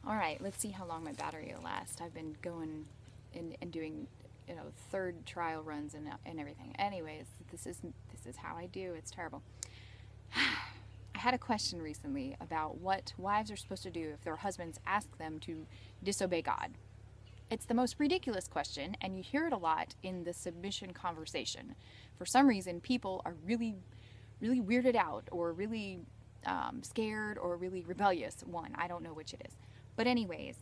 All right, let's see how long my battery will last. I've been going and doing, third trial runs and everything. Anyways, this is how I do. It's terrible. I had a question recently about what wives are supposed to do if their husbands ask them to disobey God. It's the most ridiculous question, and you hear it a lot in the submission conversation. For some reason, people are really, really weirded out, or really scared, or really rebellious. One, I don't know which it is. But anyways,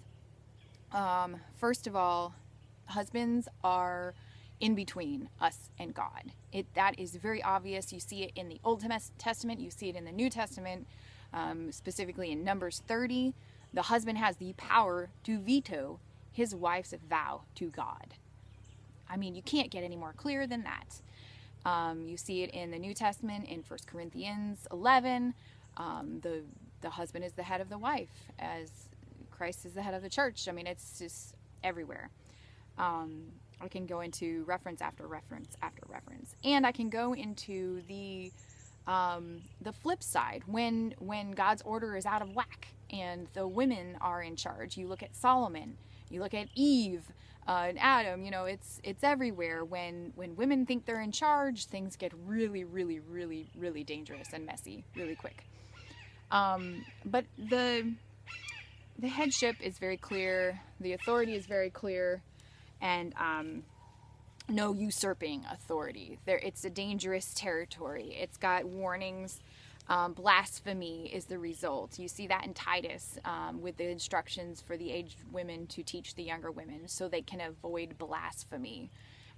first of all, husbands are in between us and God. That is very obvious. You see it in the Old Testament. You see it in the New Testament, specifically in Numbers 30. The husband has the power to veto his wife's vow to God. I mean, you can't get any more clear than that. You see it in the New Testament in 1 Corinthians 11. The husband is the head of the wife, as Christ is the head of the church. I mean, it's just everywhere. I can go into reference after reference after reference, and I can go into the flip side when God's order is out of whack and the women are in charge. You look at Solomon, you look at Eve, and Adam. It's everywhere. When women think they're in charge, things get really, really, really, really dangerous and messy really quick. But the headship is very clear, the authority is very clear, and no usurping authority. It's a dangerous territory. It's got warnings. Blasphemy is the result. You see that in Titus with the instructions for the aged women to teach the younger women so they can avoid blasphemy.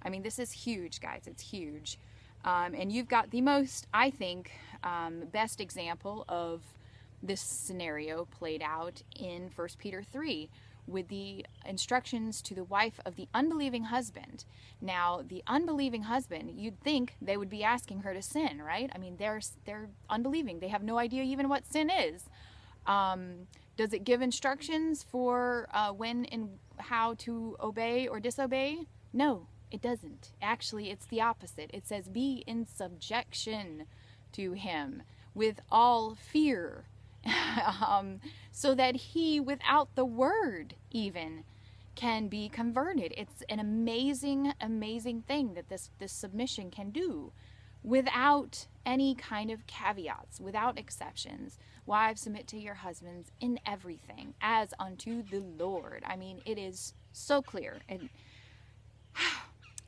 I mean, this is huge, guys. It's huge. And you've got the most, I think, best example of this scenario played out in 1 Peter 3 with the instructions to the wife of the unbelieving husband. Now, the unbelieving husband, you'd think they would be asking her to sin, right? I mean, they're unbelieving. They have no idea even what sin is. Does it give instructions for when and how to obey or disobey? No, it doesn't. Actually, it's the opposite. It says, be in subjection to him with all fear. So that he, without the word even, can be converted. It's an amazing, amazing thing that this submission can do without any kind of caveats, without exceptions. Wives, submit to your husbands in everything as unto the Lord. I mean, it is so clear. And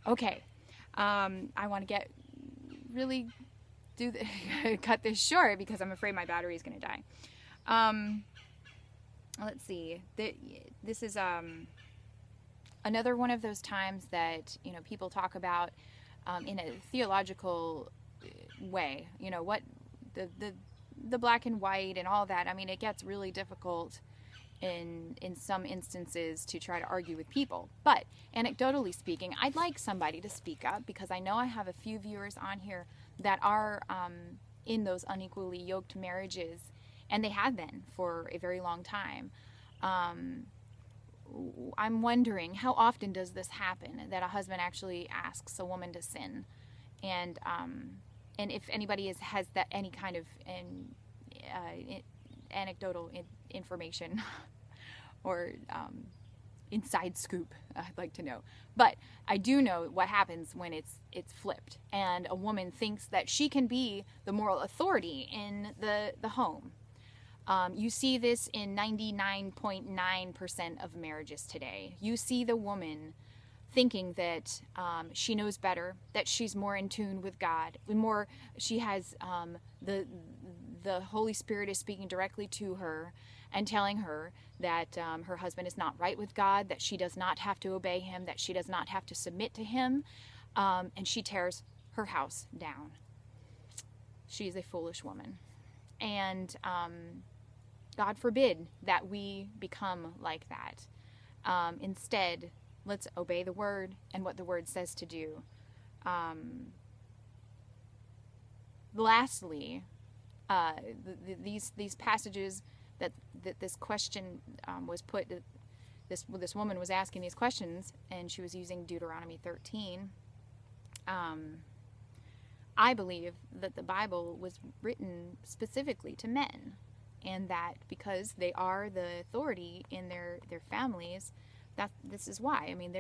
okay, I want to cut this short because I'm afraid my battery is going to die. Let's see. This is another one of those times that people talk about in a theological way. What the black and white and all that. I mean, it gets really difficult in some instances to try to argue with people. But anecdotally speaking, I'd like somebody to speak up because I know I have a few viewers on here that are in those unequally yoked marriages, and they have been for a very long time. I'm wondering, how often does this happen, that a husband actually asks a woman to sin? And if anybody has that any kind of anecdotal information or inside scoop, I'd like to know. But I do know what happens when it's flipped, and a woman thinks that she can be the moral authority in the home. You see this in 99.9% of marriages today. You see the woman thinking that she knows better, that she's more in tune with God, she has the Holy Spirit is speaking directly to her and telling her that her husband is not right with God, that she does not have to obey him, that she does not have to submit to him, and she tears her house down. She is a foolish woman. And God forbid that we become like that. Instead, let's obey the word and what the word says to do. Lastly, these passages that this question was put, this woman was asking these questions, and she was using Deuteronomy 13. I believe that the Bible was written specifically to men. and that because they are the authority in their families, that this is why. I mean,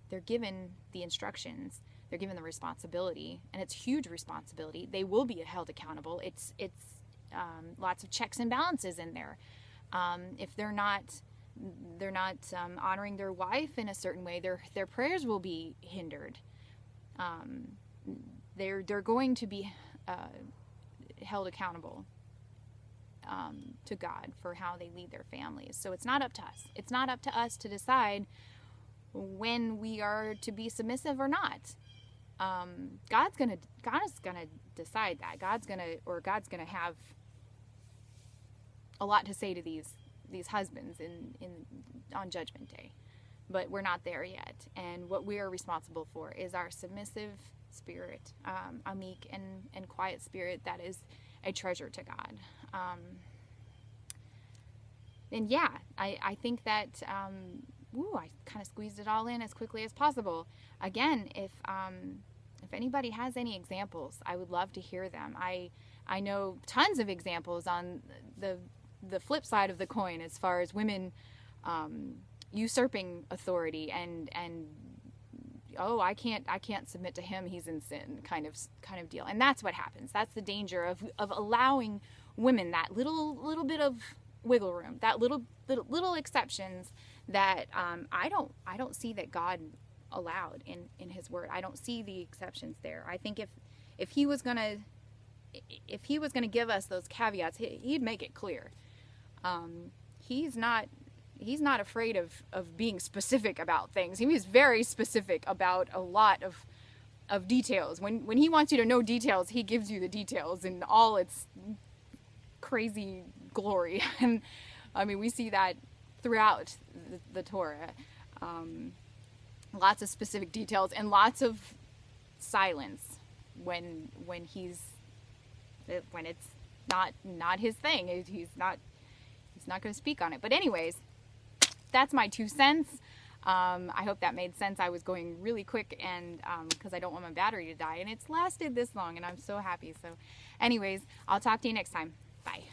they're given the instructions, they're given the responsibility, and it's huge responsibility. They will be held accountable. It's lots of checks and balances in there. If they're not honoring their wife in a certain way, their prayers will be hindered. They're going to be held accountable to God for how they lead their families. So it's not up to us. It's not up to us to decide when we are to be submissive or not. God is gonna decide that. God's gonna have a lot to say to these husbands on Judgment Day, but we're not there yet. And what we are responsible for is our submissive spirit, a meek and quiet spirit that is a treasure to God. And yeah, I think that I kind of squeezed it all in as quickly as possible. Again, if anybody has any examples, I would love to hear them. I know tons of examples on the flip side of the coin as far as women usurping authority and I can't submit to him, he's in sin kind of deal. And that's what happens. That's the danger of allowing women that little bit of wiggle room, that little exceptions that I don't see that God allowed in his word. I don't see the exceptions there. I think if he was gonna give us those caveats, he'd make it clear. He's not afraid of being specific about things. He was very specific about a lot of details. When he wants you to know details, he gives you the details in all its crazy glory. And I mean, we see that throughout the Torah. Lots of specific details and lots of silence when it's not his thing. He's not going to speak on it. But anyways, that's my 2 cents. I hope that made sense. I was going really quick and because I don't want my battery to die, and it's lasted this long, and I'm so happy. So anyways, I'll talk to you next time. Bye.